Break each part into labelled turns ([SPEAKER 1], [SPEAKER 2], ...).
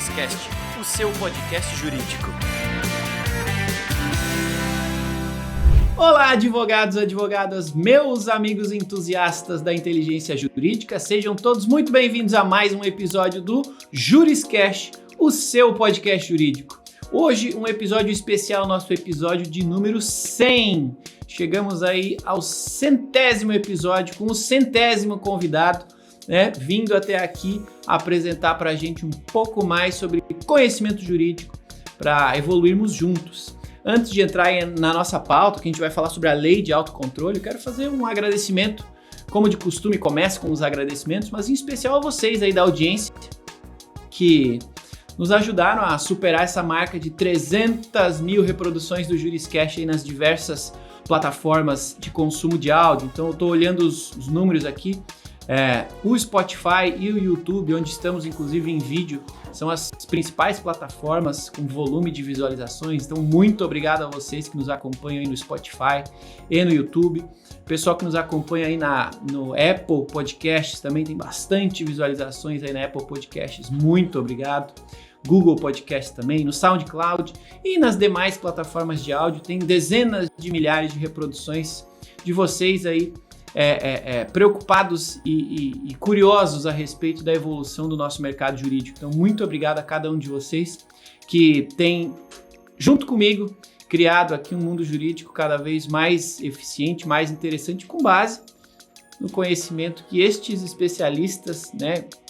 [SPEAKER 1] Juriscast, o seu podcast jurídico. Olá, advogados e advogadas, meus amigos entusiastas da inteligência jurídica, sejam todos muito bem-vindos a mais um episódio do Juriscast, o seu podcast jurídico. Hoje, um episódio especial, nosso episódio de número 100. Chegamos aí ao 100º episódio, com o 100º convidado, vindo até aqui apresentar para a gente um pouco mais sobre conhecimento jurídico para evoluirmos juntos. Antes de entrar na nossa pauta, que a gente vai falar sobre a lei de autocontrole, eu quero fazer um agradecimento. Como de costume, começo com os agradecimentos, mas em especial a vocês aí da audiência que nos ajudaram a superar essa marca de 300 mil reproduções do Juriscast aí nas diversas plataformas de consumo de áudio. Então eu estou olhando os números aqui. O Spotify e o YouTube, onde estamos inclusive em vídeo, são as principais plataformas com volume de visualizações. Então muito obrigado a vocês que nos acompanham aí no Spotify e no YouTube. O pessoal que nos acompanha aí no Apple Podcasts também tem bastante visualizações aí na Apple Podcasts. Muito obrigado. Google Podcast também, no SoundCloud e nas demais plataformas de áudio. Tem dezenas de milhares de reproduções de vocês aí preocupados e curiosos a respeito da evolução do nosso mercado jurídico. Então, muito obrigado a cada um de vocês que tem, junto comigo, criado aqui um mundo jurídico cada vez mais eficiente, mais interessante, com base no conhecimento que estes especialistas,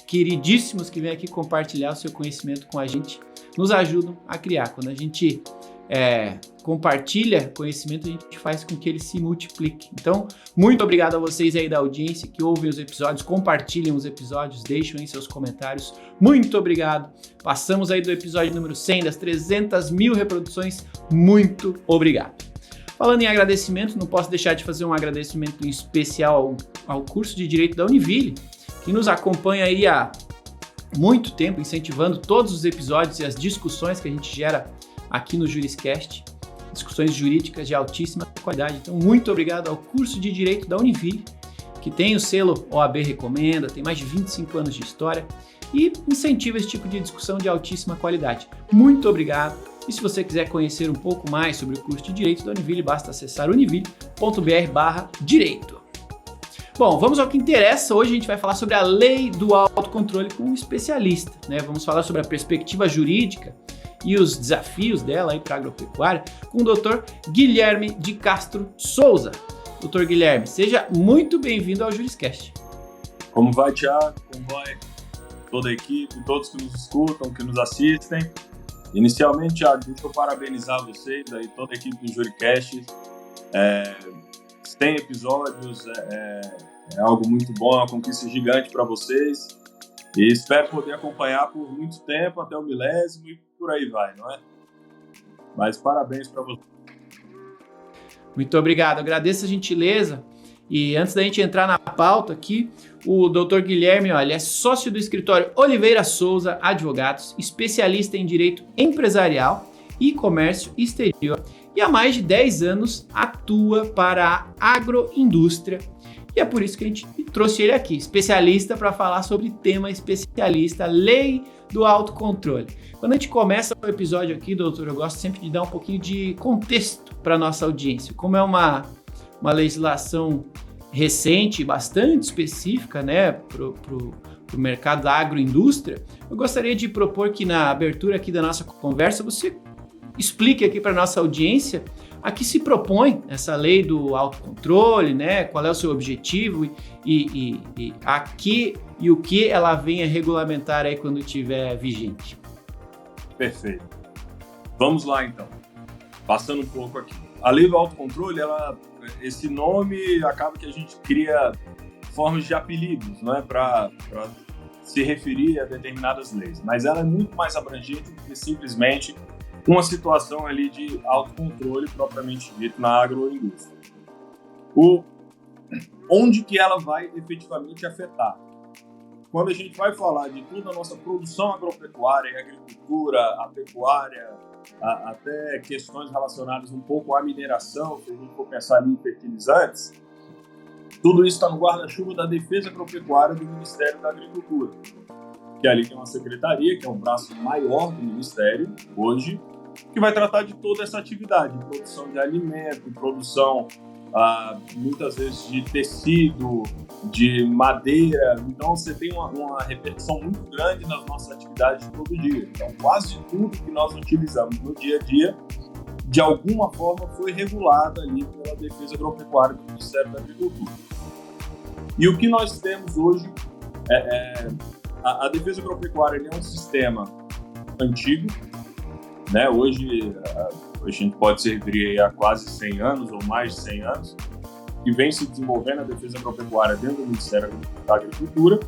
[SPEAKER 1] queridíssimos que vêm aqui compartilhar o seu conhecimento com a gente, nos ajudam a criar. Quando a gente compartilha conhecimento, a gente faz com que ele se multiplique. Então, muito obrigado a vocês aí da audiência que ouvem os episódios, compartilhem os episódios, deixem aí seus comentários. Muito obrigado. Passamos aí do episódio número 100, das 300 mil reproduções. Muito obrigado. Falando em agradecimento, não posso deixar de fazer um agradecimento em especial ao curso de Direito da Univille, que nos acompanha aí há muito tempo, incentivando todos os episódios e as discussões que a gente gera aqui no Juriscast, discussões jurídicas de altíssima qualidade. Então, muito obrigado ao curso de Direito da Univille, que tem o selo OAB Recomenda, tem mais de 25 anos de história e incentiva esse tipo de discussão de altíssima qualidade. Muito obrigado. E se você quiser conhecer um pouco mais sobre o curso de Direito da Univille, basta acessar univille.br/direito. Bom, vamos ao que interessa. Hoje a gente vai falar sobre a lei do autocontrole com um especialista, Vamos falar sobre a perspectiva jurídica e os desafios dela aí para a agropecuária com o Dr. Guilherme de Castro Souza. Dr. Guilherme, seja muito bem-vindo ao Juriscast.
[SPEAKER 2] Como vai, Thiago? Como vai toda a equipe, todos que nos escutam, que nos assistem? Inicialmente, Thiago, deixa eu parabenizar vocês, aí, toda a equipe do Juriscast. 100 episódios é algo muito bom, é uma conquista gigante para vocês. E espero poder acompanhar por muito tempo, até o milésimo e por aí vai, não é? Mas parabéns para você.
[SPEAKER 1] Muito obrigado, agradeço a gentileza. E antes da gente entrar na pauta aqui, o Dr. Guilherme, ele é sócio do escritório Oliveira Souza Advogados, especialista em direito empresarial e comércio exterior e há mais de 10 anos atua para a agroindústria. E é por isso que a gente trouxe ele aqui, especialista para falar sobre tema especialista, lei do autocontrole. Quando a gente começa o episódio aqui, doutor, eu gosto sempre de dar um pouquinho de contexto para a nossa audiência. Como é uma legislação recente, bastante específica, para o mercado da agroindústria, eu gostaria de propor que na abertura aqui da nossa conversa você explique aqui para a nossa audiência a que se propõe essa lei do autocontrole, qual é o seu objetivo e o que ela vem a regulamentar aí quando estiver vigente.
[SPEAKER 2] Perfeito. Vamos lá, então. Passando um pouco aqui. A lei do autocontrole, esse nome acaba que a gente cria formas de apelidos, para se referir a determinadas leis. Mas ela é muito mais abrangente do que simplesmente uma situação ali de autocontrole propriamente dito na agroindústria. Onde que ela vai efetivamente afetar? Quando a gente vai falar de toda a nossa produção agropecuária e agricultura, a pecuária, até questões relacionadas um pouco à mineração, se a gente for pensar ali em fertilizantes, tudo isso está no guarda-chuva da defesa agropecuária do Ministério da Agricultura. que ali tem uma secretaria, que é o braço maior do Ministério hoje, que vai tratar de toda essa atividade, produção de alimento, produção, muitas vezes, de tecido, de madeira. Então, você tem uma repercussão muito grande nas nossas atividades de todo dia. Então, quase tudo que nós utilizamos no dia a dia, de alguma forma, foi regulado ali pela Defesa Agropecuária do Ministério da Agricultura. E o que nós temos hoje a Defesa Agropecuária é um sistema antigo, né? Hoje a gente pode se referir a quase 100 anos ou mais de 100 anos, que vem se desenvolvendo a Defesa Agropecuária dentro do Ministério da Agricultura,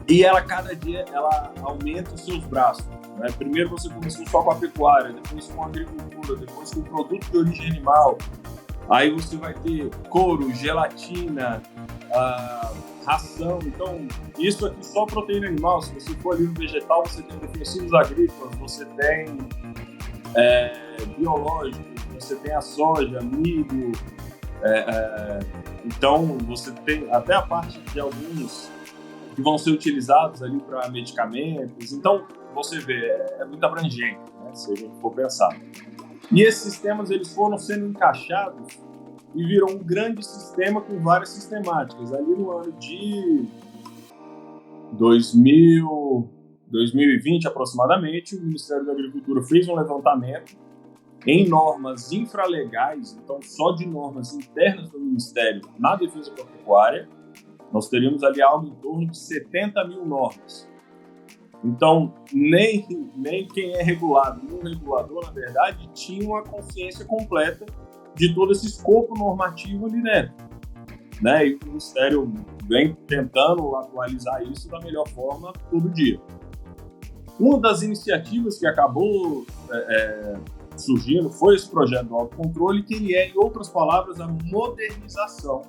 [SPEAKER 2] e ela, cada dia, ela aumenta os seus braços, né? Primeiro você começou só com a pecuária, depois com a agricultura, depois com o produto de origem animal, aí você vai ter couro, gelatina, ração. Então, isso aqui só proteína animal. Se você for ali no vegetal, você tem defensivos agrícolas, você tem biológicos, você tem a soja, milho. Então, você tem até a parte de alguns que vão ser utilizados ali para medicamentos. Então, você vê, é muito abrangente, né, se a gente for pensar. E esses sistemas, eles foram sendo encaixados e virou um grande sistema com várias sistemáticas. Ali no ano de 2020, aproximadamente, o Ministério da Agricultura fez um levantamento em normas infralegais, então só de normas internas do Ministério na defesa agropecuária, nós teríamos ali algo em torno de 70 mil normas. Então, nem quem é regulado, nem o regulador, na verdade, tinha uma consciência completa de todo esse escopo normativo ali dentro, né? E o Ministério vem tentando atualizar isso da melhor forma todo dia. Uma das iniciativas que acabou surgindo foi esse projeto do autocontrole, que ele é, em outras palavras, a modernização,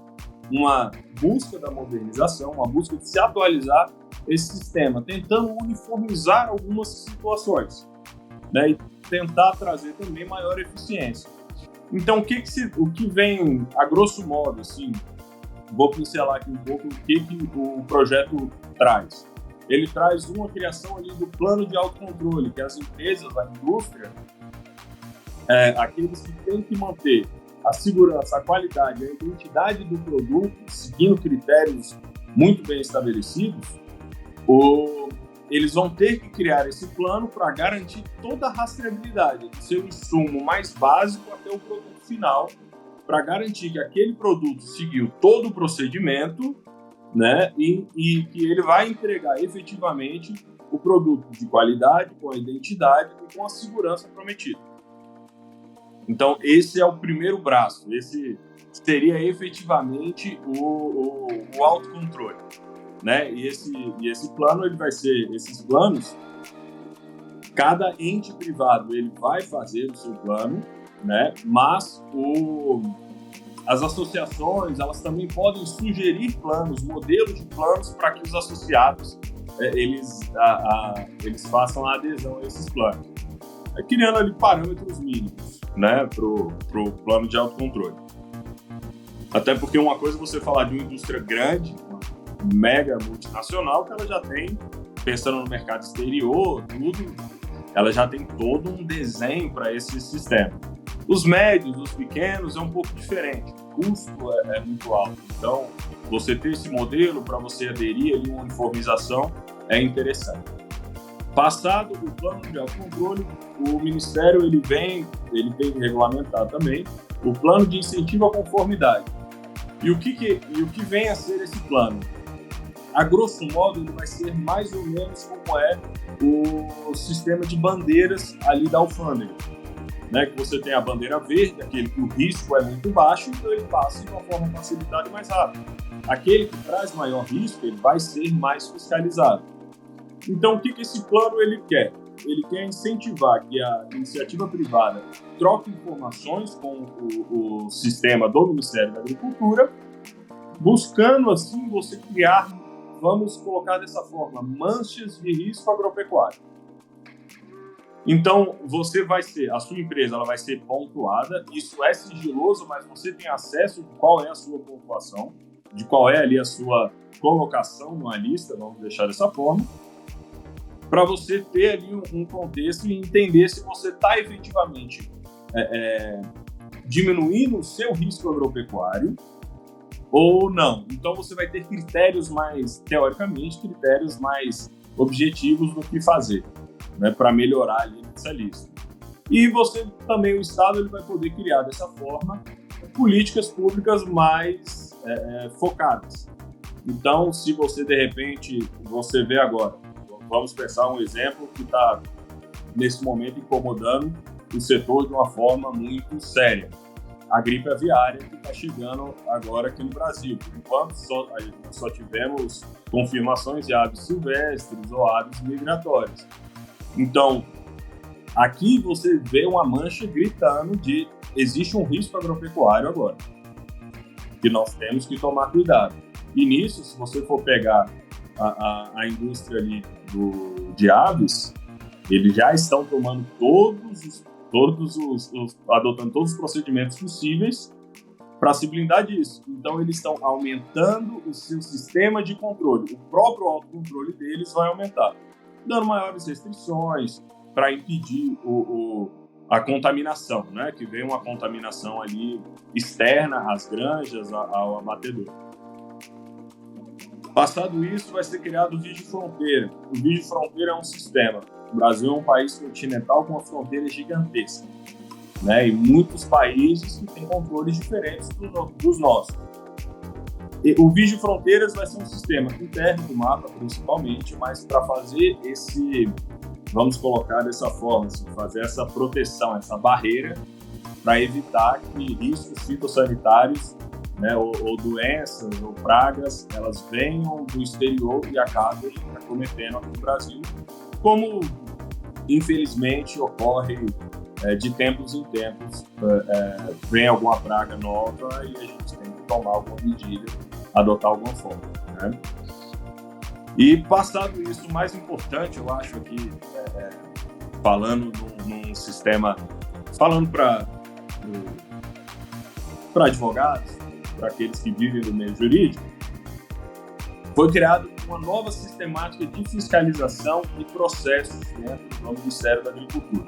[SPEAKER 2] uma busca da modernização, uma busca de se atualizar esse sistema, tentando uniformizar algumas situações, né? E tentar trazer também maior eficiência. Então, o que vem, a grosso modo, assim, vou pincelar aqui um pouco o que o projeto traz. Ele traz uma criação ali do plano de autocontrole, que as empresas, a indústria, aqueles que têm que manter a segurança, a qualidade, a identidade do produto, seguindo critérios muito bem estabelecidos, eles vão ter que criar esse plano para garantir toda a rastreabilidade do seu insumo mais básico até o produto final, para garantir que aquele produto seguiu todo o procedimento, né, e que ele vai entregar efetivamente o produto de qualidade, com a identidade e com a segurança prometida. Então, esse é o primeiro braço, esse seria efetivamente o autocontrole, né? E esse plano, ele vai ser, esses planos, cada ente privado ele vai fazer o seu plano, né? Mas as associações, elas também podem sugerir planos, modelos de planos para que os associados eles façam a adesão a esses planos, criando ali parâmetros mínimos, né, pro plano de autocontrole. Até porque uma coisa é você falar de uma indústria grande, mega multinacional, que ela já tem, pensando no mercado exterior, tudo, ela já tem todo um desenho para esse sistema. Os médios, os pequenos, é um pouco diferente, o custo é muito alto. Então, você ter esse modelo para você aderir ali uma uniformização é interessante. Passado o plano de autocontrole, o Ministério ele tem que regulamentar também o plano de incentivo à conformidade. E o que vem a ser esse plano? A grosso modo, ele vai ser mais ou menos como é o sistema de bandeiras ali da alfândega, né? Que você tem a bandeira verde, aquele que o risco é muito baixo, então ele passa de uma forma facilitada e mais rápida. Aquele que traz maior risco, ele vai ser mais fiscalizado. Então, o que esse plano ele quer? Ele quer incentivar que a iniciativa privada troque informações com o sistema do Ministério da Agricultura, buscando, assim, você criar, vamos colocar dessa forma, manchas de risco agropecuário. Então, a sua empresa ela vai ser pontuada, isso é sigiloso, mas você tem acesso de qual é a sua pontuação, de qual é ali a sua colocação numa lista, vamos deixar dessa forma. para você ter ali um contexto e entender se você está efetivamente diminuindo o seu risco agropecuário ou não. Então você vai ter critérios mais, teoricamente, critérios mais objetivos do que fazer, né, para melhorar ali nessa lista. E você também, o Estado, ele vai poder criar dessa forma políticas públicas mais focadas. Então, se você, de repente, você vê agora, vamos pensar um exemplo que está, nesse momento, incomodando o setor de uma forma muito séria. A gripe aviária que está chegando agora aqui no Brasil. Por enquanto, só tivemos confirmações de aves silvestres ou aves migratórias. Então, aqui você vê uma mancha gritando de existe um risco agropecuário agora, que nós temos que tomar cuidado. E nisso, se você for pegar a indústria ali de aves, eles já estão tomando adotando todos os procedimentos possíveis para se blindar disso. Então, eles estão aumentando o seu sistema de controle. O próprio autocontrole deles vai aumentar, dando maiores restrições para impedir a contaminação, né? Que vem uma contaminação ali externa às granjas, ao abatedor. Passado isso, vai ser criado o Vigio Fronteira. O Vigio Fronteira é um sistema. O Brasil é um país continental com uma fronteira gigantesca, né? E muitos países que têm controles diferentes dos nossos. E o Vigio Fronteiras vai ser um sistema interno do mapa, principalmente, mas para fazer vamos colocar dessa forma, assim, fazer essa proteção, essa barreira, para evitar que riscos fitossanitários, né, ou doenças ou pragas, elas venham do exterior e acabem acometendo aqui no Brasil, como infelizmente ocorre de tempos em tempos, vem alguma praga nova e a gente tem que tomar alguma medida, adotar alguma forma, né? E passado isso, o mais importante, eu acho aqui, falando num sistema, falando para advogados, para aqueles que vivem no meio jurídico, foi criada uma nova sistemática de fiscalização e processos dentro do Ministério da Agricultura.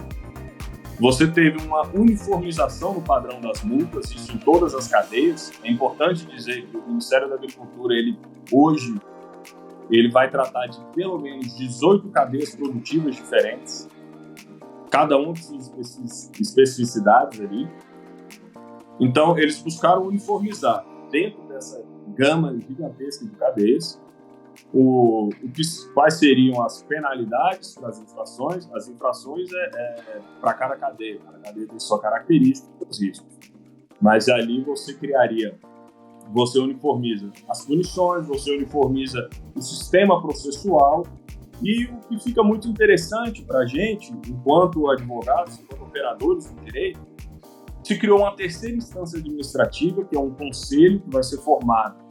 [SPEAKER 2] Você teve uma uniformização no padrão das multas, isso em todas as cadeias. É importante dizer que o Ministério da Agricultura, hoje, ele vai tratar de pelo menos 18 cadeias produtivas diferentes, cada um com suas especificidades ali. Então, eles buscaram uniformizar dentro dessa gama gigantesca de cadeias quais seriam as penalidades para as infrações. As infrações para cada cadeia tem sua característica e os riscos. Mas ali você uniformiza as punições, você uniformiza o sistema processual, e o que fica muito interessante para a gente, enquanto advogados, enquanto operadores do direito, se criou uma terceira instância administrativa, que é um conselho que vai ser formado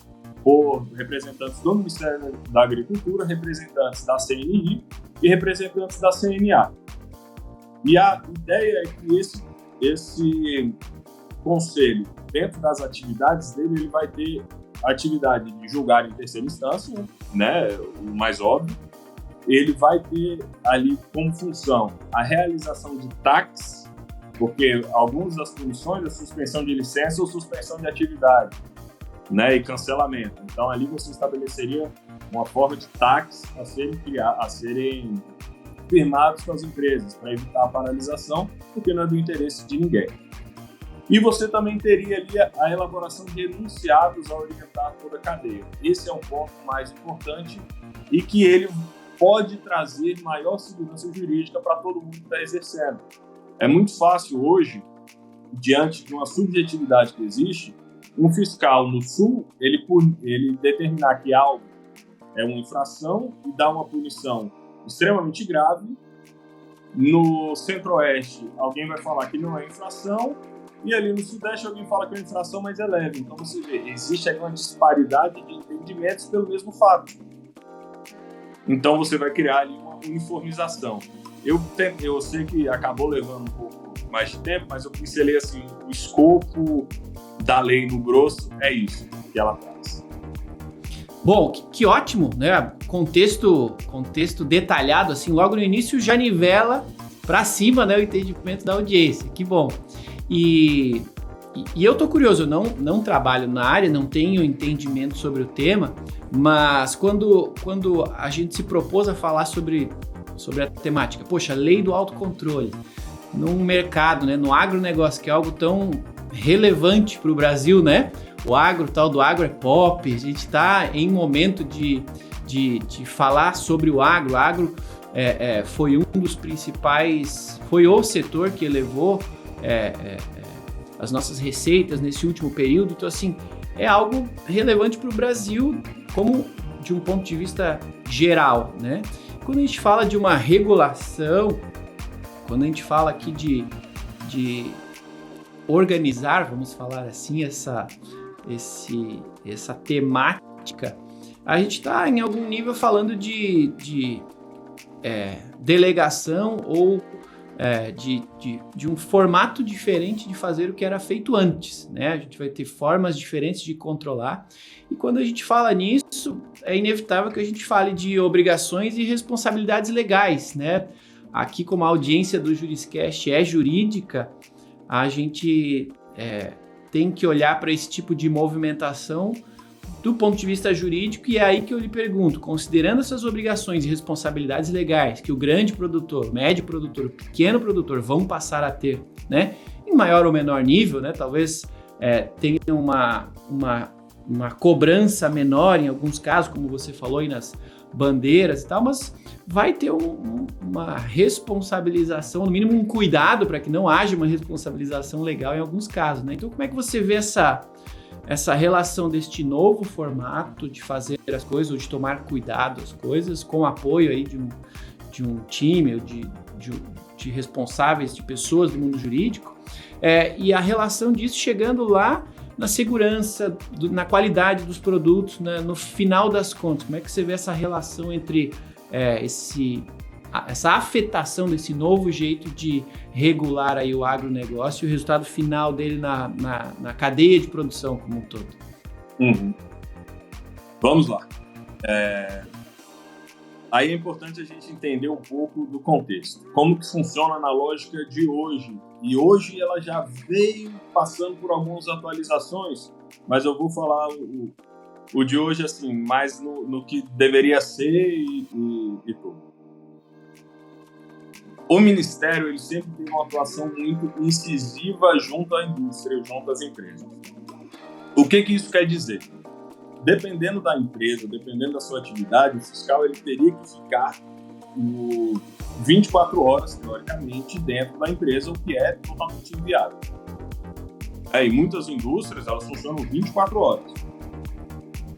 [SPEAKER 2] por representantes do Ministério da Agricultura, representantes da CNI e representantes da CNA. E a ideia é que esse conselho, dentro das atividades dele, ele vai ter a atividade de julgar em terceira instância, né, o mais óbvio. Ele vai ter ali como função a realização de TACs, porque algumas das punições é suspensão de licença ou suspensão de atividade, né, e cancelamento. Então, ali você estabeleceria uma forma de TACs a serem firmados com as empresas, para evitar a paralisação, porque não é do interesse de ninguém. E você também teria ali a elaboração de enunciados a orientar toda a cadeia. Esse é um ponto mais importante e que ele pode trazer maior segurança jurídica para todo mundo que está exercendo. É muito fácil hoje, diante de uma subjetividade que existe, um fiscal no Sul, ele determinar que algo é uma infração e dar uma punição extremamente grave. No Centro-Oeste, alguém vai falar que não é infração, e ali no Sudeste alguém fala que é infração, mas é leve. Então você vê, existe aí uma disparidade de entendimentos pelo mesmo fato. Então você vai criar ali uma uniformização. Eu sei que acabou levando um pouco mais de tempo, mas eu pincelei assim, o escopo da lei no grosso é isso que ela traz.
[SPEAKER 1] Bom, que ótimo, né? Contexto detalhado, assim, logo no início já nivela para cima, né, o entendimento da audiência. Que bom. E eu tô curioso, eu não trabalho na área, não tenho entendimento sobre o tema, mas quando a gente se propôs a falar sobre a temática, poxa, lei do autocontrole, num mercado, né, no agronegócio, que é algo tão relevante para o Brasil, né? O tal do agro é pop, a gente está em momento de falar sobre o agro. O agro foi um dos principais, foi o setor que elevou as nossas receitas nesse último período. Então, assim, é algo relevante para o Brasil, como de um ponto de vista geral, né? Quando a gente fala de uma regulação, quando a gente fala aqui de organizar, vamos falar assim, essa temática, a gente está em algum nível falando de delegação ou de um formato diferente de fazer o que era feito antes, né? A gente vai ter formas diferentes de controlar, e quando a gente fala nisso, é inevitável que a gente fale de obrigações e responsabilidades legais, né? Aqui, como a audiência do Juriscast é jurídica, a gente tem que olhar para esse tipo de movimentação do ponto de vista jurídico, e é aí que eu lhe pergunto, considerando essas obrigações e responsabilidades legais que o grande produtor, o médio produtor, o pequeno produtor vão passar a ter, né, em maior ou menor nível, né, talvez tenha uma cobrança menor em alguns casos, como você falou aí nas bandeiras e tal, mas vai ter uma responsabilização, no mínimo um cuidado para que não haja uma responsabilização legal em alguns casos, né? Então, como é que você vê essa relação deste novo formato de fazer as coisas, ou de tomar cuidado as coisas, com o apoio aí de um time, ou de responsáveis, de pessoas do mundo jurídico, e a relação disso chegando lá na segurança, na qualidade dos produtos, né, no final das contas? Como é que você vê essa relação entre essa afetação desse novo jeito de regular aí o agronegócio e o resultado final dele na cadeia de produção como um todo?
[SPEAKER 2] Uhum. Vamos lá. Aí é importante a gente entender um pouco do contexto. Como que funciona na lógica de hoje. E hoje ela já veio passando por algumas atualizações, mas eu vou falar o de hoje assim, mais no que deveria ser e tudo. O Ministério ele sempre tem uma atuação muito incisiva junto à indústria, junto às empresas. O que isso quer dizer? Dependendo da empresa, dependendo da sua atividade, o fiscal ele teria que ficar 24 horas, teoricamente, dentro da empresa, o que é totalmente inviável. E muitas indústrias, elas funcionam 24 horas.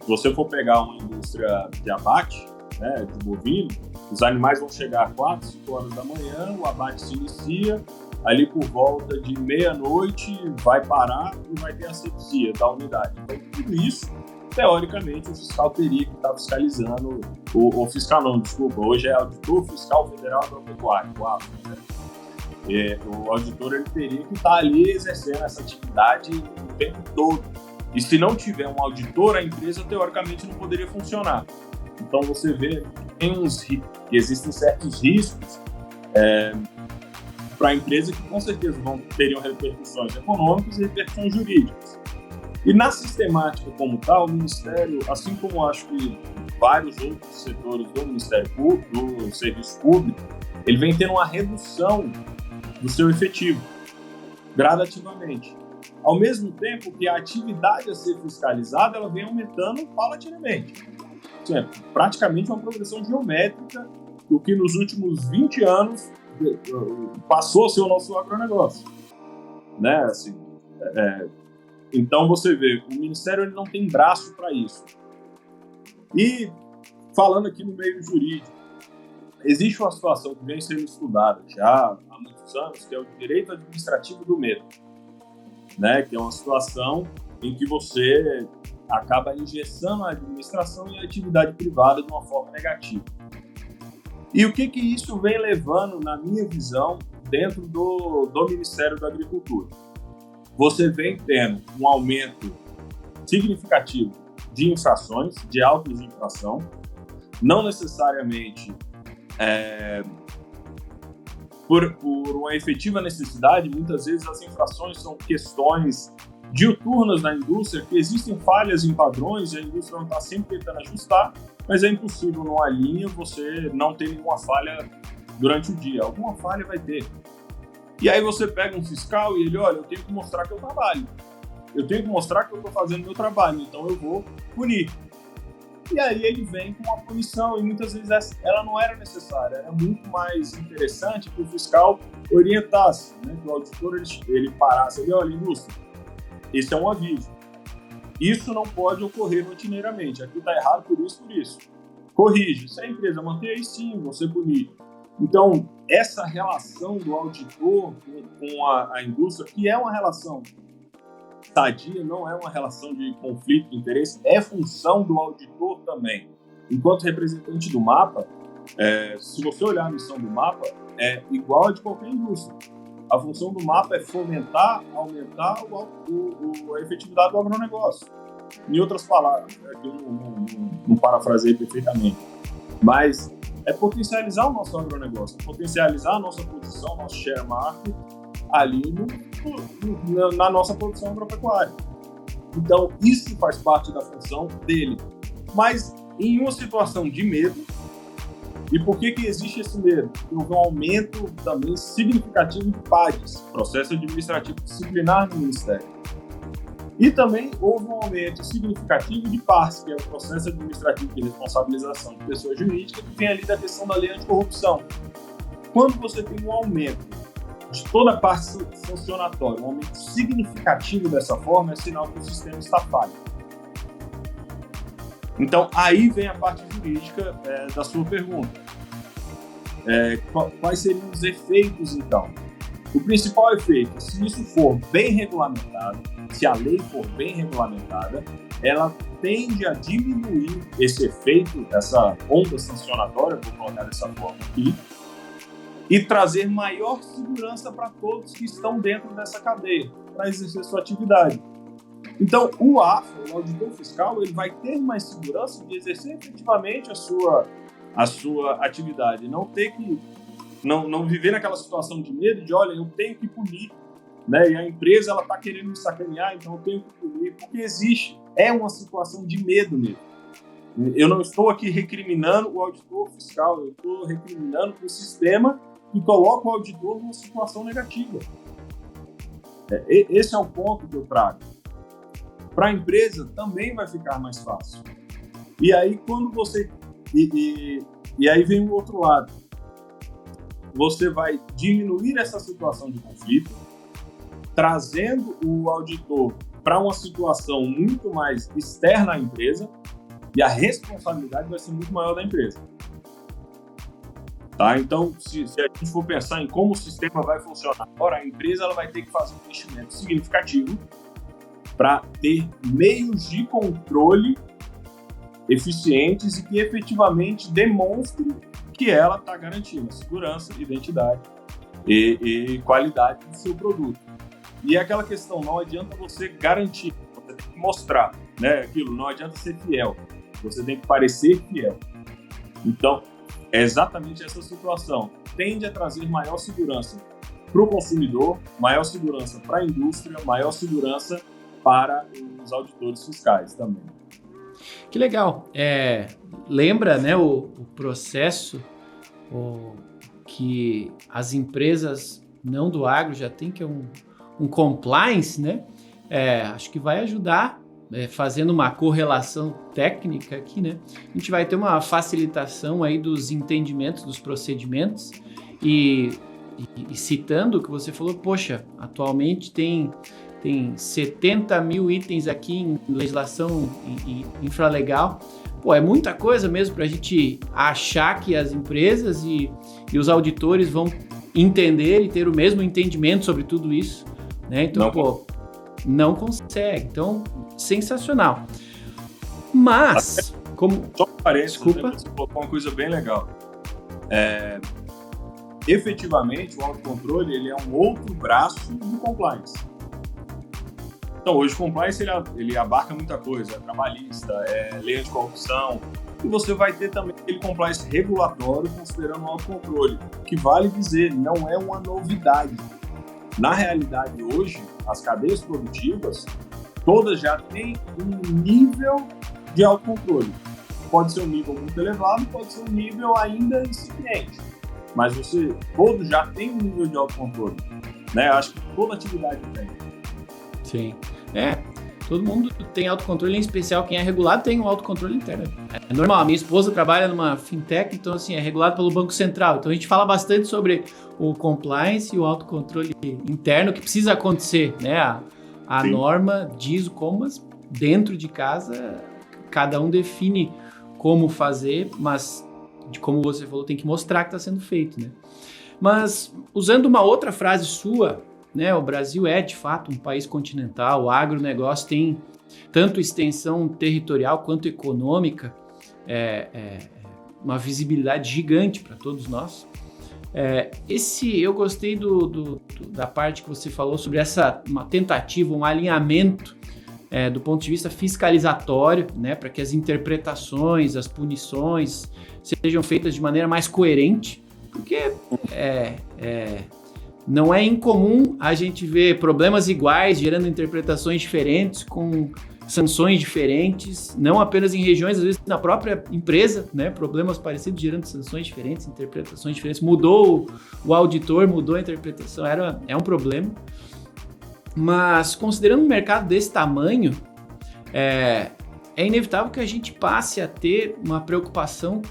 [SPEAKER 2] Se você for pegar uma indústria de abate, né, de bovino, os animais vão chegar 4, 5 horas da manhã, o abate se inicia, ali por volta de meia-noite vai parar e vai ter a asepsia da unidade. Então, tudo isso, teoricamente, o fiscal teria que estar fiscalizando, o fiscal não, desculpa, hoje é auditor fiscal federal agropecuário, o AFA, né? O auditor ele teria que estar ali exercendo essa atividade o tempo todo. E se não tiver um auditor, a empresa teoricamente não poderia funcionar. Então você vê que existem certos riscos para a empresa que com certeza teriam repercussões econômicas e repercussões jurídicas. E na sistemática como tal, o Ministério, assim como acho que vários outros setores do Ministério Público, do Serviço Público, ele vem tendo uma redução do seu efetivo, gradativamente. Ao mesmo tempo que a atividade a ser fiscalizada, ela vem aumentando paulatinamente. Praticamente uma progressão geométrica do que nos últimos 20 anos passou a ser o nosso agronegócio. Né? Assim, então você vê, o Ministério ele não tem braço para isso. E falando aqui no meio jurídico, existe uma situação que vem sendo estudada já há muitos anos, que é o direito administrativo do medo, né? Que é uma situação em que você acaba engessando a administração e a atividade privada de uma forma negativa. E o que isso vem levando, na minha visão, dentro do Ministério da Agricultura? Você vem tendo um aumento significativo de infrações, de autos de infração, não necessariamente por uma efetiva necessidade. Muitas vezes as infrações são questões diuturnas na indústria, que existem falhas em padrões e a indústria não está sempre tentando ajustar, mas é impossível numa linha você não ter nenhuma falha durante o dia. Alguma falha vai ter. E aí você pega um fiscal e ele, olha, eu tenho que mostrar que eu trabalho. Eu tenho que mostrar que eu estou fazendo meu trabalho, então eu vou punir. E aí ele vem com uma punição, e muitas vezes ela não era necessária. Era muito mais interessante que o fiscal orientasse, né? Que o auditor ele parasse ali, olha, indústria, esse é um aviso. Isso não pode ocorrer rotineiramente. Aqui está errado por isso. Corrige. Se a empresa manter, aí sim, você punir. Então, essa relação do auditor com a indústria, que é uma relação sadia, não é uma relação de conflito de interesse, é função do auditor também. Enquanto representante do MAPA, se você olhar a missão do MAPA, é igual a de qualquer indústria. A função do MAPA é fomentar, aumentar a efetividade do agronegócio. Em outras palavras, que eu não parafraseei perfeitamente, mas é potencializar o nosso agronegócio, potencializar a nossa posição, nosso share market ali na nossa produção agropecuária. Então, isso faz parte da função dele. Mas em uma situação de medo, e por que existe esse medo? Houve um aumento também significativo de PADs, processo administrativo disciplinar no Ministério. E também houve um aumento significativo de PARS, que é o processo administrativo de responsabilização de pessoas jurídicas, que vem ali da questão da lei anticorrupção. Quando você tem um aumento de toda a parte sancionatória, um aumento significativo dessa forma, é sinal que o sistema está falho. Então, aí vem a parte jurídica da sua pergunta. Quais seriam os efeitos, então? O principal efeito, se isso for bem regulamentado, se a lei for bem regulamentada, ela tende a diminuir esse efeito, essa onda sancionatória, vou colocar dessa forma aqui, e trazer maior segurança para todos que estão dentro dessa cadeia, para exercer sua atividade. Então, o AFA, o auditor fiscal, ele vai ter mais segurança de exercer efetivamente a sua atividade, não ter que não viver naquela situação de medo de, olha, eu tenho que punir, né? E a empresa ela está querendo me sacanear, então eu tenho que punir, porque é uma situação de medo mesmo. Eu não estou aqui recriminando o auditor fiscal, eu estou recriminando o sistema que coloca o auditor numa situação negativa. Esse é o ponto que eu trago. Para a empresa também vai ficar mais fácil. E aí quando você e aí vem o outro lado. Você vai diminuir essa situação de conflito, trazendo o auditor para uma situação muito mais externa à empresa, e a responsabilidade vai ser muito maior da empresa. Tá? Então, se a gente for pensar em como o sistema vai funcionar agora, a empresa ela vai ter que fazer um investimento significativo para ter meios de controle eficientes e que efetivamente demonstrem que ela está garantindo segurança, identidade e qualidade do seu produto. E é aquela questão, não adianta você garantir, você tem que mostrar, né? Aquilo, não adianta ser fiel, você tem que parecer fiel. Então, é exatamente essa situação. Tende a trazer maior segurança para o consumidor, maior segurança para a indústria, maior segurança para os auditores fiscais também.
[SPEAKER 1] Que legal. Lembra, né, o processo que as empresas não do agro já tem, que é um compliance, né? Acho que vai ajudar, fazendo uma correlação técnica aqui, né? A gente vai ter uma facilitação aí dos entendimentos, dos procedimentos e citando o que você falou, poxa, atualmente tem 70 mil itens aqui em legislação infralegal. Pô, é muita coisa mesmo para a gente achar que as empresas e os auditores vão entender e ter o mesmo entendimento sobre tudo isso, né? Então, não consegue. Então, sensacional. Mas, como...
[SPEAKER 2] Só parece,
[SPEAKER 1] desculpa.
[SPEAKER 2] Você colocou uma coisa bem legal. Efetivamente, o autocontrole ele é um outro braço do compliance. Então, hoje o compliance ele abarca muita coisa, é trabalhista, é lei anticorrupção, e você vai ter também aquele compliance regulatório considerando o autocontrole, que vale dizer, não é uma novidade. Na realidade, hoje, as cadeias produtivas, todas já têm um nível de autocontrole. Pode ser um nível muito elevado, pode ser um nível ainda incipiente, mas todos já têm um nível de autocontrole, né? Acho que toda atividade tem.
[SPEAKER 1] Sim. Todo mundo tem autocontrole, em especial quem é regulado tem um autocontrole interno. É normal, a minha esposa trabalha numa fintech, então assim, é regulado pelo Banco Central. Então a gente fala bastante sobre o compliance e o autocontrole interno que precisa acontecer, né? A norma diz como, mas dentro de casa, cada um define como fazer, mas como você falou, tem que mostrar que está sendo feito, né? Mas usando uma outra frase sua, né, o Brasil é, de fato, um país continental, o agronegócio tem tanto extensão territorial quanto econômica, uma visibilidade gigante para todos nós. Eu gostei da parte que você falou sobre uma tentativa, um alinhamento do ponto de vista fiscalizatório, né, para que as interpretações, as punições sejam feitas de maneira mais coerente, porque não é incomum a gente ver problemas iguais gerando interpretações diferentes, com sanções diferentes, não apenas em regiões, às vezes na própria empresa, né? Problemas parecidos gerando sanções diferentes, interpretações diferentes. Mudou o auditor, mudou a interpretação, é um problema. Mas considerando um mercado desse tamanho, é inevitável que a gente passe a ter uma preocupação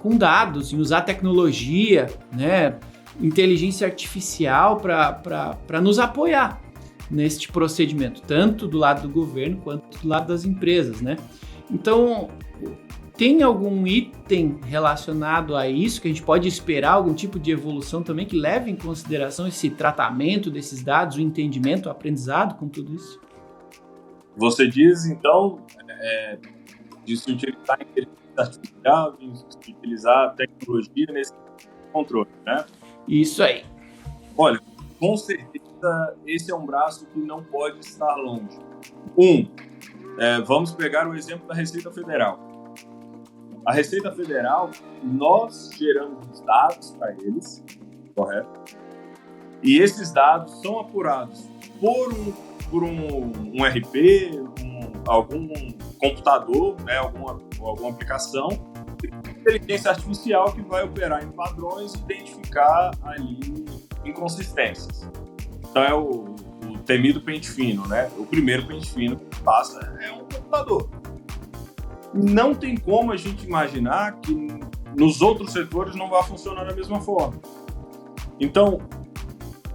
[SPEAKER 1] com dados, em usar tecnologia, né? Inteligência artificial para nos apoiar neste procedimento, tanto do lado do governo quanto do lado das empresas, né? Então, tem algum item relacionado a isso que a gente pode esperar, algum tipo de evolução também que leve em consideração esse tratamento desses dados, o entendimento, o aprendizado com tudo isso?
[SPEAKER 2] Você diz, então, de se utilizar a inteligência artificial, de se utilizar a tecnologia nesse controle, né?
[SPEAKER 1] Isso aí.
[SPEAKER 2] Olha, com certeza esse é um braço que não pode estar longe. Vamos pegar o exemplo da Receita Federal. A Receita Federal, nós geramos dados para eles, correto? E esses dados são apurados por um RP, algum computador, né, alguma aplicação, inteligência artificial que vai operar em padrões e identificar ali inconsistências. Então é o temido pente fino, né? O primeiro pente fino que passa é um computador. Não tem como a gente imaginar que nos outros setores não vai funcionar da mesma forma. Então,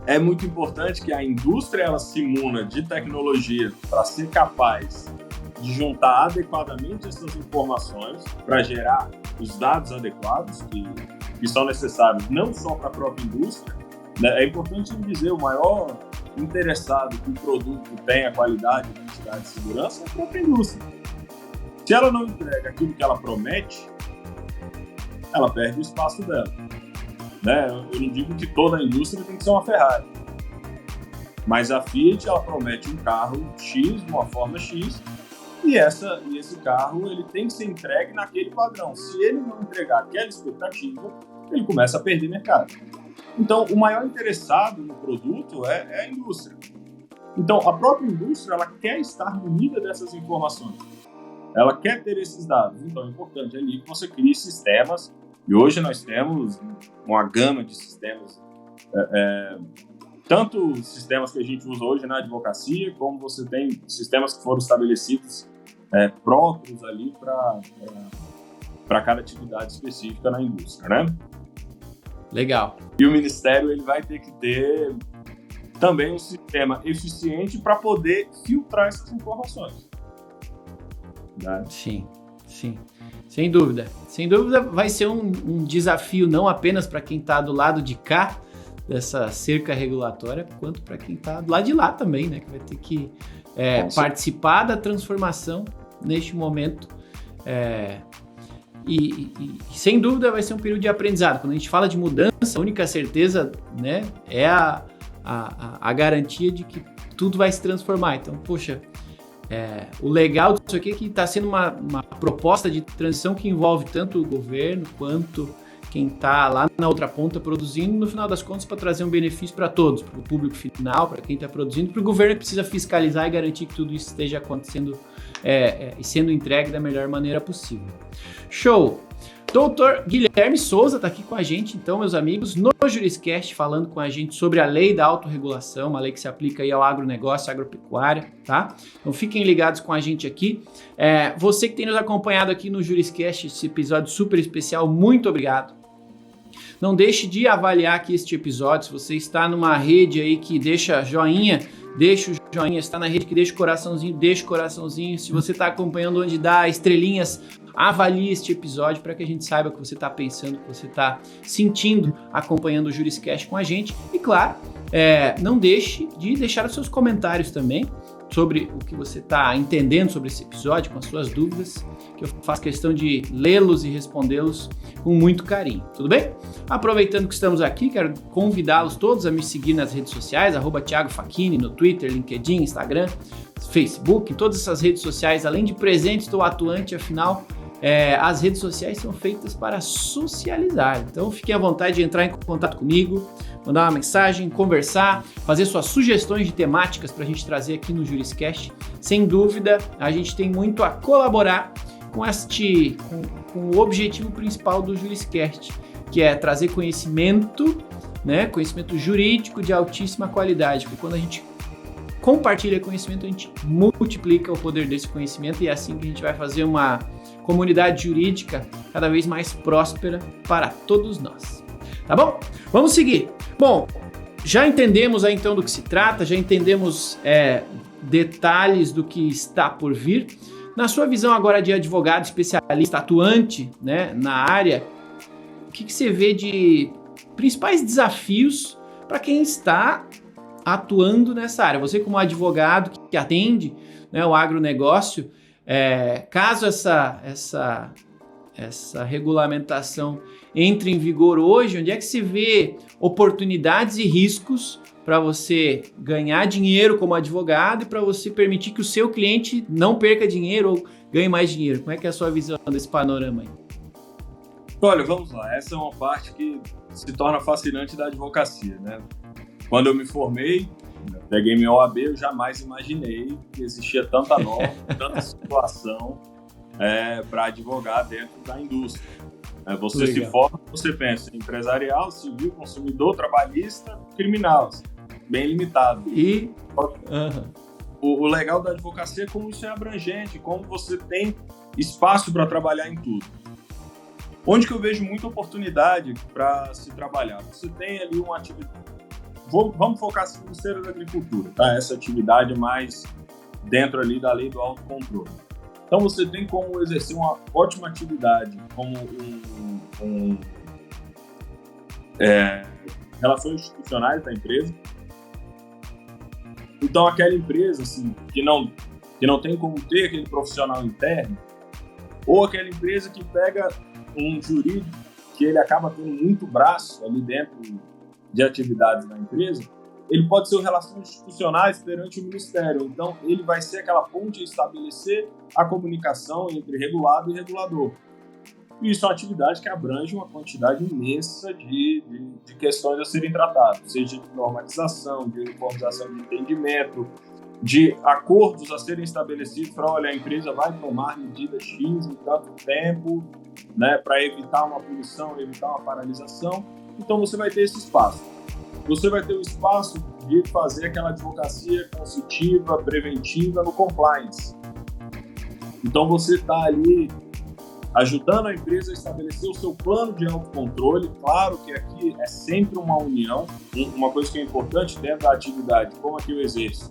[SPEAKER 2] é muito importante que a indústria ela se imuna de tecnologia para ser capaz de juntar adequadamente essas informações para gerar os dados adequados que são necessários não só para a própria indústria, né? É importante dizer, o maior interessado que o produto tenha qualidade, identidade e segurança é a própria indústria. Se ela não entrega aquilo que ela promete, ela perde o espaço dela, né? Eu não digo que toda a indústria tem que ser uma Ferrari, mas a Fiat ela promete um carro X, de uma forma X, e esse carro ele tem que ser entregue naquele padrão. Se ele não entregar aquela expectativa, ele começa a perder mercado. Então, o maior interessado no produto é a indústria. Então, a própria indústria ela quer estar munida dessas informações. Ela quer ter esses dados. Então, é importante ali que você crie sistemas. E hoje nós temos uma gama de sistemas, tanto sistemas que a gente usa hoje na advocacia, como você tem sistemas que foram estabelecidos próprios ali para cada atividade específica na indústria, né?
[SPEAKER 1] Legal.
[SPEAKER 2] E o Ministério ele vai ter que ter também um sistema eficiente para poder filtrar essas informações. Né?
[SPEAKER 1] Sim. Sem dúvida. Sem dúvida vai ser um desafio não apenas para quem está do lado de cá dessa cerca regulatória, quanto para quem está do lado de lá também, né? Que vai ter que participar da transformação neste momento. E sem dúvida vai ser um período de aprendizado. Quando a gente fala de mudança, a única certeza, né, é a garantia de que tudo vai se transformar. Então, poxa, o legal disso aqui é que está sendo uma proposta de transição que envolve tanto o governo quanto quem está lá na outra ponta produzindo, no final das contas, para trazer um benefício para todos, para o público final, para quem está produzindo, para o governo que precisa fiscalizar e garantir que tudo isso esteja acontecendo e sendo entregue da melhor maneira possível. Show! Doutor Guilherme Souza está aqui com a gente, então, meus amigos, no Juriscast, falando com a gente sobre a lei da autorregulação, uma lei que se aplica aí ao agronegócio, agropecuária, tá? Então fiquem ligados com a gente aqui. Você que tem nos acompanhado aqui no Juriscast, esse episódio super especial, muito obrigado. Não deixe de avaliar aqui este episódio. Se você está numa rede aí que deixa joinha, deixa o joinha. Se está na rede que deixa o coraçãozinho, deixa o coraçãozinho. Se você está acompanhando onde dá estrelinhas, avalie este episódio para que a gente saiba o que você está pensando, o que você está sentindo acompanhando o Juriscast com a gente. E claro, não deixe de deixar os seus comentários também sobre o que você está entendendo sobre esse episódio, com as suas dúvidas, que eu faço questão de lê-los e respondê-los com muito carinho, tudo bem? Aproveitando que estamos aqui, quero convidá-los todos a me seguir nas redes sociais, @Thiago Facchini, no Twitter, LinkedIn, Instagram, Facebook, em todas essas redes sociais, além de presente, estou atuante, afinal, as redes sociais são feitas para socializar, então fiquem à vontade de entrar em contato comigo, mandar uma mensagem, conversar, fazer suas sugestões de temáticas para a gente trazer aqui no Juriscast. Sem dúvida, a gente tem muito a colaborar com o objetivo principal do Juriscast, que é trazer conhecimento, né, conhecimento jurídico de altíssima qualidade, porque quando a gente compartilha conhecimento, a gente multiplica o poder desse conhecimento e é assim que a gente vai fazer uma comunidade jurídica cada vez mais próspera para todos nós. Tá bom? Vamos seguir. Bom, já entendemos aí então do que se trata, já entendemos detalhes do que está por vir. Na sua visão agora de advogado especialista, atuante, né, na área, o que você vê de principais desafios para quem está atuando nessa área? Você como advogado que atende, né, o agronegócio, caso essa regulamentação entre em vigor hoje, onde é que se vê oportunidades e riscos para você ganhar dinheiro como advogado e para você permitir que o seu cliente não perca dinheiro ou ganhe mais dinheiro? Como é que é a sua visão desse panorama aí?
[SPEAKER 2] Olha, vamos lá. Essa é uma parte que se torna fascinante da advocacia, né? Quando eu me formei, peguei minha OAB, eu jamais imaginei que existia tanta norma, tanta situação para advogar dentro da indústria. Você Legal. Se forma, você pensa em empresarial, civil, consumidor, trabalhista, criminal, bem limitado.
[SPEAKER 1] E
[SPEAKER 2] o legal da advocacia é como isso é abrangente, como você tem espaço para trabalhar em tudo. Onde que eu vejo muita oportunidade para se trabalhar? Você tem ali uma atividade. Vamos focar no Ministério da Agricultura, tá? Essa atividade mais dentro ali da lei do autocontrole. Então você tem como exercer uma ótima atividade como relações institucionais da empresa. Então aquela empresa assim, que não tem como ter aquele profissional interno, ou aquela empresa que pega um jurídico que ele acaba tendo muito braço ali dentro de atividades da empresa, ele pode ser relações institucionais perante o Ministério. Então, ele vai ser aquela ponte a estabelecer a comunicação entre regulado e regulador. E isso é uma atividade que abrange uma quantidade imensa de questões a serem tratadas, seja de normatização, de uniformização de entendimento, de acordos a serem estabelecidos para, olha, a empresa vai tomar medidas X em tanto tempo, né, para evitar uma punição, evitar uma paralisação. Então, você vai ter esse espaço. Você vai ter o espaço de fazer aquela advocacia consultiva, preventiva no compliance. Então, você está ali ajudando a empresa a estabelecer o seu plano de autocontrole. Claro que aqui é sempre uma união. Uma coisa que é importante dentro da atividade, como aqui eu exerço,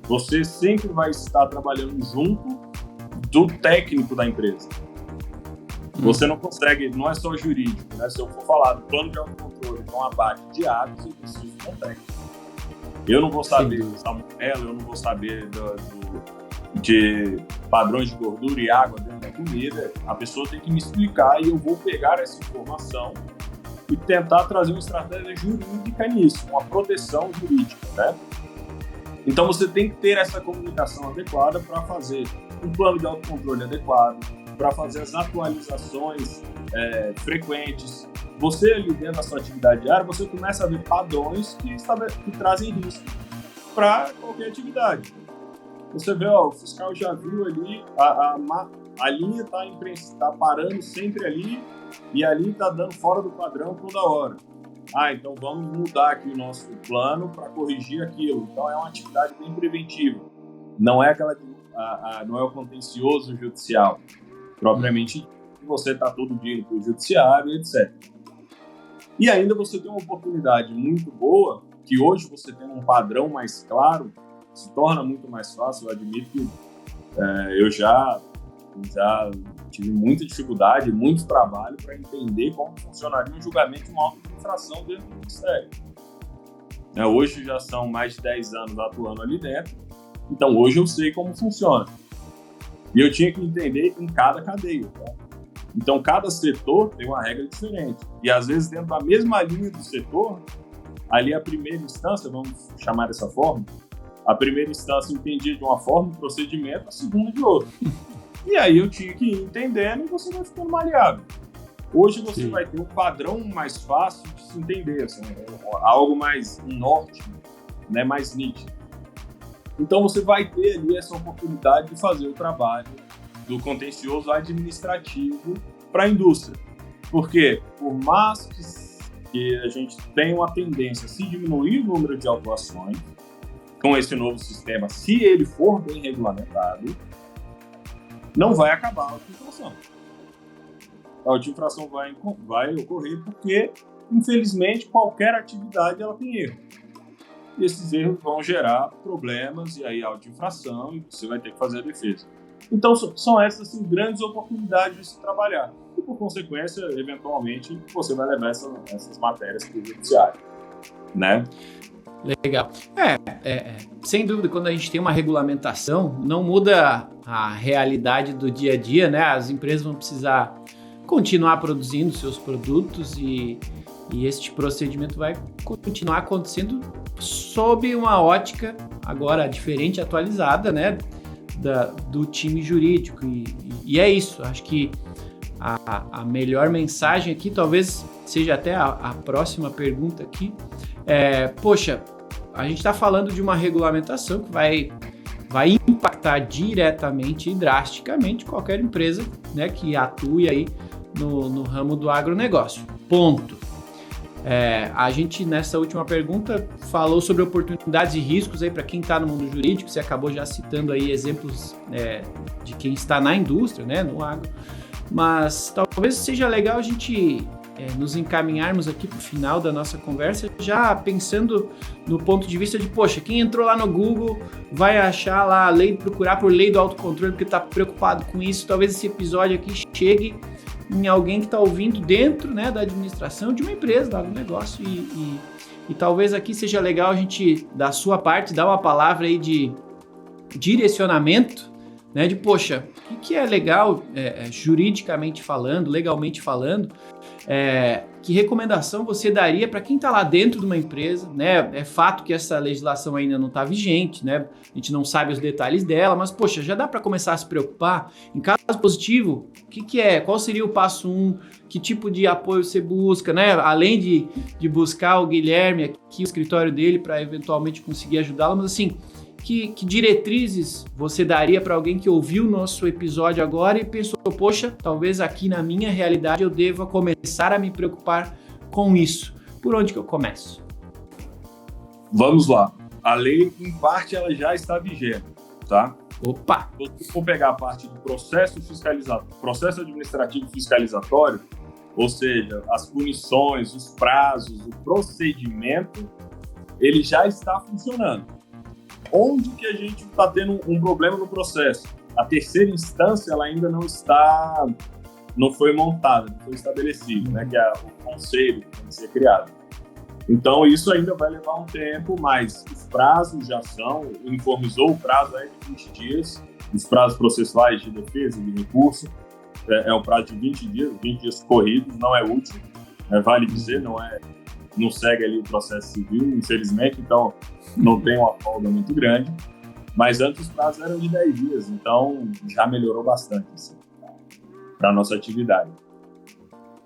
[SPEAKER 2] você sempre vai estar trabalhando junto do técnico da empresa. Você não consegue, não é só jurídico, né? Se eu for falar do plano de autocontrole com abate de aves, eu preciso de um técnico. Eu não vou saber de salmonela, eu não vou saber de padrões de gordura e água dentro da comida. A pessoa tem que me explicar e eu vou pegar essa informação e tentar trazer uma estratégia jurídica nisso, uma proteção jurídica, né? Então você tem que ter essa comunicação adequada para fazer um plano de autocontrole adequado, para fazer as atualizações frequentes. Você ali dentro da sua atividade diária, você começa a ver padrões que trazem risco para qualquer atividade. Você vê, o fiscal já viu ali, a linha está parando sempre ali e ali está dando fora do padrão toda hora. Então vamos mudar aqui o nosso plano para corrigir aquilo. Então é uma atividade bem preventiva. Não é não é o contencioso judicial, propriamente que você está todo dia indo para o judiciário, etc. E ainda você tem uma oportunidade muito boa, que hoje você tem um padrão mais claro, se torna muito mais fácil. Eu admito que eu já tive muita dificuldade, muito trabalho para entender como funcionaria um julgamento de uma auto de infração dentro do Ministério. Hoje já são mais de 10 anos atuando ali dentro, então hoje eu sei como funciona. E eu tinha que entender em cada cadeia. Tá? Então cada setor tem uma regra diferente. E às vezes dentro da mesma linha do setor, ali a primeira instância, vamos chamar dessa forma, a primeira instância entendia de uma forma, o procedimento, a segunda de outra. E aí eu tinha que ir entendendo e você vai ficando maleável. Hoje você vai ter um padrão mais fácil de se entender, assim, algo mais norte, né, mais nítido. Então você vai ter ali essa oportunidade de fazer o trabalho do contencioso administrativo para a indústria. Porque por mais que a gente tenha uma tendência a se diminuir o número de autuações com esse novo sistema, se ele for bem regulamentado, não vai acabar a auto-infração. A auto-infração vai ocorrer porque, infelizmente, qualquer atividade ela tem erro. E esses erros vão gerar problemas e aí auto-infração e você vai ter que fazer a defesa. Então, são essas assim, grandes oportunidades de se trabalhar. E, por consequência, eventualmente, você vai levar essas matérias para o judiciário, né?
[SPEAKER 1] Legal. Sem dúvida, quando a gente tem uma regulamentação, não muda a realidade do dia a dia, né? As empresas vão precisar continuar produzindo seus produtos e este procedimento vai continuar acontecendo sob uma ótica agora diferente, atualizada, né? Do time jurídico. E é isso. Acho que a melhor mensagem aqui, talvez seja até a próxima pergunta aqui, poxa, a gente está falando de uma regulamentação que vai impactar diretamente e drasticamente qualquer empresa, né, que atue aí no ramo do agronegócio. Ponto. A gente, nessa última pergunta, falou sobre oportunidades e riscos aí para quem está no mundo jurídico. Você acabou já citando aí exemplos de quem está na indústria, né, no agro. Mas talvez seja legal a gente nos encaminharmos aqui para o final da nossa conversa, já pensando no ponto de vista de, poxa, quem entrou lá no Google vai achar lá procurar por lei do autocontrole porque está preocupado com isso. Talvez esse episódio aqui chegue em alguém que está ouvindo dentro, né, da administração de uma empresa, do agronegócio, e talvez aqui seja legal a gente, da sua parte, dar uma palavra aí de direcionamento, né, de, poxa, o que é legal juridicamente falando, legalmente falando, que recomendação você daria para quem está lá dentro de uma empresa, né? É fato que essa legislação ainda não está vigente, né? A gente não sabe os detalhes dela, mas, poxa, já dá para começar a se preocupar? Em caso positivo, qual seria o passo 1? Que tipo de apoio você busca, né? Além de buscar o Guilherme aqui, o escritório dele, para eventualmente conseguir ajudá-lo, mas assim, que diretrizes você daria para alguém que ouviu o nosso episódio agora e pensou, poxa, talvez aqui na minha realidade eu deva começar a me preocupar com isso? Por onde que eu começo?
[SPEAKER 2] Vamos lá. A lei, em parte, ela já está vigente, tá?
[SPEAKER 1] Opa!
[SPEAKER 2] Se for pegar a parte do processo administrativo fiscalizatório, ou seja, as punições, os prazos, o procedimento, ele já está funcionando. Onde que a gente está tendo um problema no processo? A terceira instância ela ainda não foi montada, não foi estabelecida, né? Que é o conselho que tem que ser criado. Então isso ainda vai levar um tempo, mas os prazos já uniformizou o prazo de 20 dias, os prazos processuais de defesa e de recurso, é um prazo de 20 dias corridos, não é útil, vale dizer, não não segue ali o processo civil, infelizmente, então não tem uma folga muito grande. Mas antes os prazos eram de 10 dias, então já melhorou bastante assim, para a nossa atividade.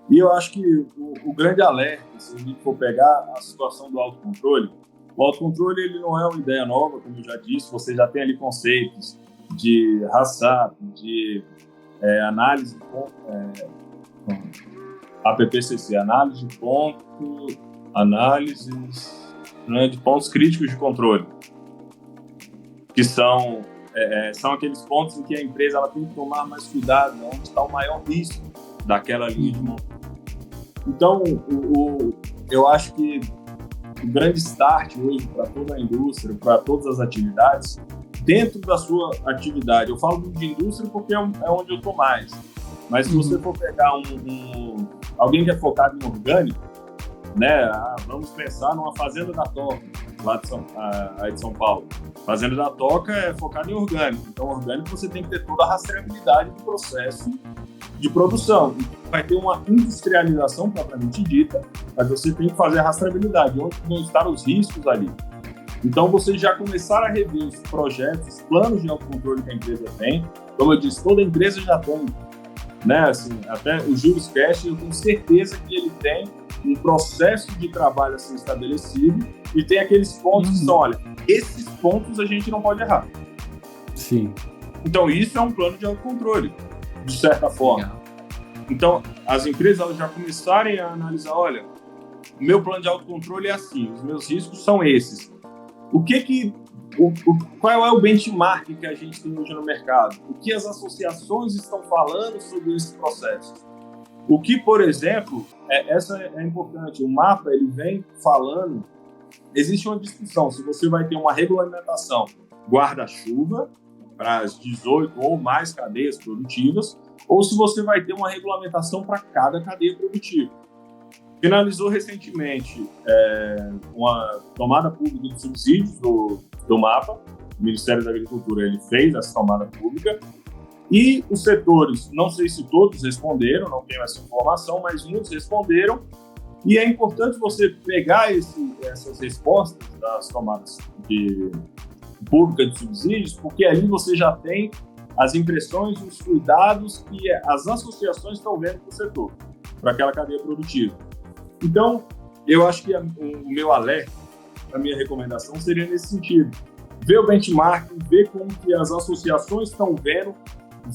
[SPEAKER 2] E eu acho que o grande alerta, se a gente for pegar a situação do autocontrole, o autocontrole ele não é uma ideia nova, como eu já disse, você já tem ali conceitos de HACCP, de análise APPCC, análise de de pontos críticos de controle, que são aqueles pontos em que a empresa ela tem que tomar mais cuidado, onde está o maior risco daquela linha de montagem. Então, eu acho que o grande start hoje para toda a indústria, para todas as atividades, dentro da sua atividade, eu falo de indústria porque é onde eu estou mais, mas se você for pegar alguém que é focado em orgânico, né? Vamos pensar numa fazenda da Toca, lá de São Paulo. Fazenda da Toca é focada em orgânico, então orgânico você tem que ter toda a rastreabilidade do processo de produção. Vai ter uma industrialização propriamente dita, mas você tem que fazer a rastreabilidade, onde vão estar os riscos ali. Então, vocês já começaram a rever os projetos, os planos de autocontrole que a empresa tem. Como eu disse, toda empresa já tem, né? Assim, até o JurisCast, eu tenho certeza que ele tem um processo de trabalho assim estabelecido e tem aqueles pontos que são, olha, esses pontos a gente não pode errar.
[SPEAKER 1] Sim.
[SPEAKER 2] Então, isso é um plano de autocontrole, de certa forma. Legal. Então, as empresas elas já começarem a analisar, olha, o meu plano de autocontrole é assim, os meus riscos são esses. Qual é o benchmark que a gente tem hoje no mercado? O que as associações estão falando sobre esse processo? O que, por exemplo, essa é importante, o mapa ele vem falando, existe uma discussão, se você vai ter uma regulamentação guarda-chuva para as 18 ou mais cadeias produtivas, ou se você vai ter uma regulamentação para cada cadeia produtiva. Finalizou recentemente uma tomada pública de subsídios do MAPA, o Ministério da Agricultura ele fez essa tomada pública, e os setores, não sei se todos responderam, não tenho essa informação, mas muitos responderam, e é importante você pegar essas respostas das tomadas públicas de subsídios, porque ali você já tem as impressões e os cuidados que as associações estão vendo para o setor, para aquela cadeia produtiva. Então, eu acho que o meu alerta, a minha recomendação seria nesse sentido. Ver o benchmark, ver como que as associações estão vendo,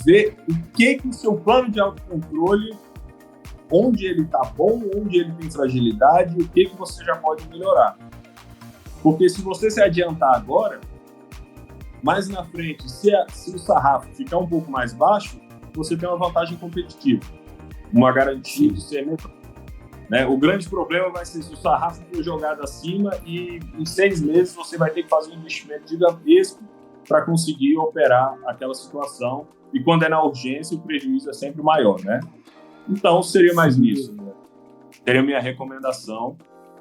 [SPEAKER 2] ver o que o seu plano de autocontrole, onde ele está bom, onde ele tem fragilidade, o que você já pode melhorar. Porque se você se adiantar agora, mais na frente, se o sarrafo ficar um pouco mais baixo, você tem uma vantagem competitiva, uma garantia de ser melhor. Né? O grande problema vai ser se o sarrafo for jogado acima e em 6 meses você vai ter que fazer um investimento gigantesco para conseguir operar aquela situação, e quando é na urgência o prejuízo é sempre maior, né? Então seria mais nisso, né? Seria a minha recomendação,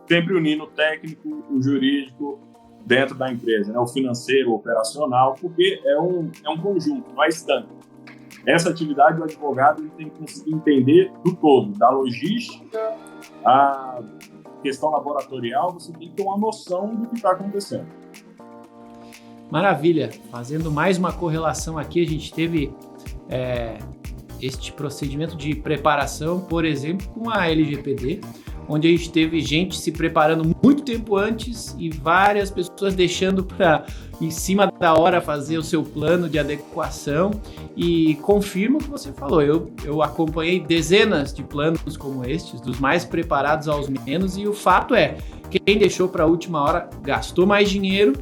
[SPEAKER 2] sempre unindo o técnico, o jurídico dentro da empresa, né? O financeiro, o operacional, porque é um conjunto, não é estanque. Essa atividade, o advogado ele tem que conseguir entender do todo, da logística, a questão laboratorial, você tem que ter uma noção do que está acontecendo.
[SPEAKER 1] Maravilha. Fazendo mais uma correlação aqui, a gente teve este procedimento de preparação, por exemplo, com a LGPD, onde a gente teve gente se preparando muito tempo antes e várias pessoas deixando para em cima da hora fazer o seu plano de adequação, e confirmo o que você falou, eu acompanhei dezenas de planos como estes, dos mais preparados aos menos, e o fato é, quem deixou para a última hora gastou mais dinheiro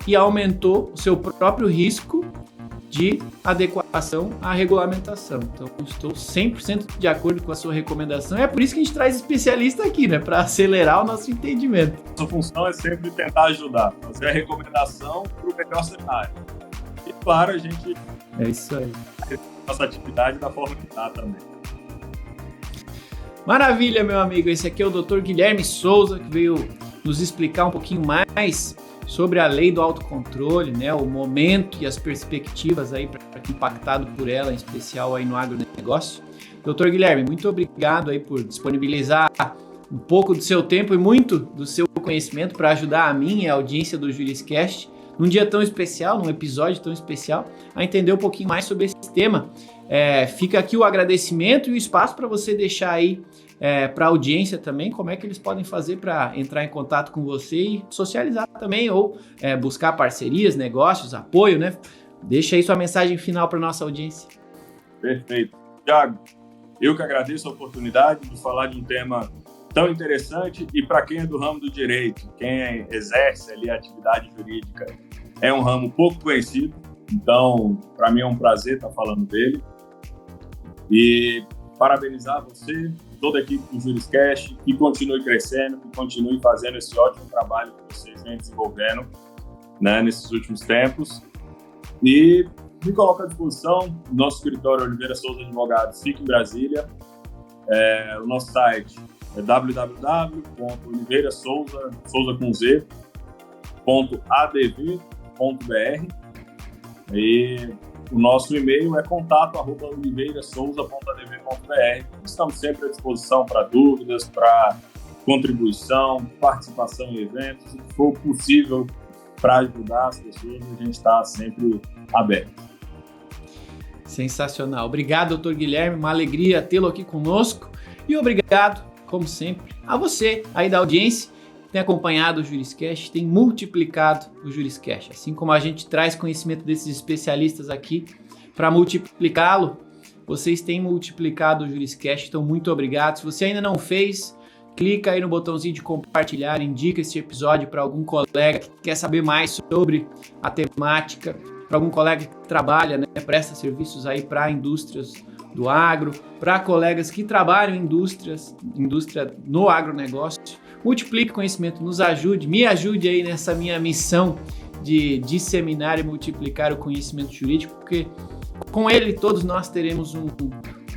[SPEAKER 1] e aumentou o seu próprio risco de adequação à regulamentação. Então, estou 100% de acordo com a sua recomendação. É por isso que a gente traz especialista aqui, né? Para acelerar o nosso entendimento.
[SPEAKER 2] Nossa função é sempre tentar ajudar, fazer a recomendação para o melhor cenário. E, claro, a gente...
[SPEAKER 1] É isso aí.
[SPEAKER 2] Nossa atividade da forma que está também.
[SPEAKER 1] Maravilha, meu amigo. Esse aqui é o Dr. Guilherme Souza, que veio nos explicar um pouquinho mais sobre a lei do autocontrole, né, o momento e as perspectivas aí para quem impactado por ela, em especial aí no agronegócio. Doutor Guilherme, muito obrigado aí por disponibilizar um pouco do seu tempo e muito do seu conhecimento para ajudar a mim e a audiência do Juriscast num dia tão especial, num episódio tão especial, a entender um pouquinho mais sobre esse tema. Fica aqui o agradecimento e o espaço para você deixar aí para a audiência também como é que eles podem fazer para entrar em contato com você e socializar também, ou buscar parcerias, negócios, apoio, né? Deixa aí sua mensagem final para nossa audiência.
[SPEAKER 2] Perfeito. Thiago, eu que agradeço a oportunidade de falar de um tema tão interessante e para quem é do ramo do direito, quem exerce ali a atividade jurídica, é um ramo pouco conhecido, então para mim é um prazer estar falando dele e parabenizar você, toda a equipe do Juriscast, que continue crescendo, que continue fazendo esse ótimo trabalho que vocês vêm desenvolvendo, né, nesses últimos tempos e me coloco à disposição. Nosso escritório Oliveira Souza Advogados fica em Brasília, o nosso site é www.oliveirasouza.adv.br e o nosso e-mail é contato@oliveirasouza.adv.br. Estamos sempre à disposição para dúvidas, para contribuição, participação em eventos, o que for possível para ajudar as pessoas, a gente está sempre aberto.
[SPEAKER 1] Sensacional. Obrigado, doutor Guilherme, uma alegria tê-lo aqui conosco e obrigado, como sempre, a você aí da audiência que tem acompanhado o Juriscast, tem multiplicado o Juriscast. Assim como a gente traz conhecimento desses especialistas aqui para multiplicá-lo, vocês têm multiplicado o Juriscast, então muito obrigado. Se você ainda não fez, clica aí no botãozinho de compartilhar, indica esse episódio para algum colega que quer saber mais sobre a temática, para algum colega que trabalha, né, presta serviços aí para indústrias do agro, para colegas que trabalham em indústria no agronegócio. Multiplique conhecimento, nos ajude, me ajude aí nessa minha missão de disseminar e multiplicar o conhecimento jurídico, porque com ele todos nós teremos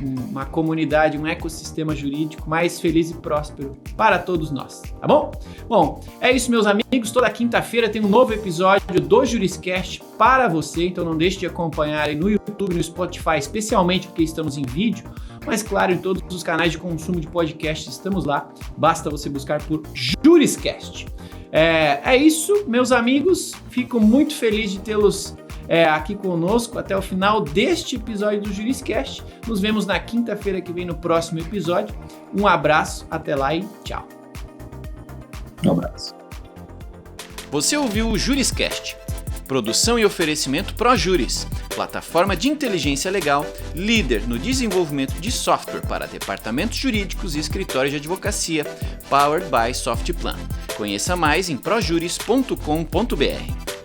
[SPEAKER 1] uma comunidade, um ecossistema jurídico mais feliz e próspero para todos nós, tá bom? Bom, é isso, meus amigos. Toda quinta-feira tem um novo episódio do Juriscast para você, então não deixe de acompanhar aí no YouTube, no Spotify, especialmente porque estamos em vídeo, mas claro, em todos os canais de consumo de podcast estamos lá, basta você buscar por Juriscast. É isso, meus amigos, fico muito feliz de tê-los aqui conosco até o final deste episódio do Juriscast. Nos vemos na quinta-feira que vem no próximo episódio. Um abraço, até lá e tchau.
[SPEAKER 2] Um abraço.
[SPEAKER 3] Você ouviu o Juriscast, produção e oferecimento ProJuris, plataforma de inteligência legal, líder no desenvolvimento de software para departamentos jurídicos e escritórios de advocacia, powered by Softplan. Conheça mais em projuris.com.br.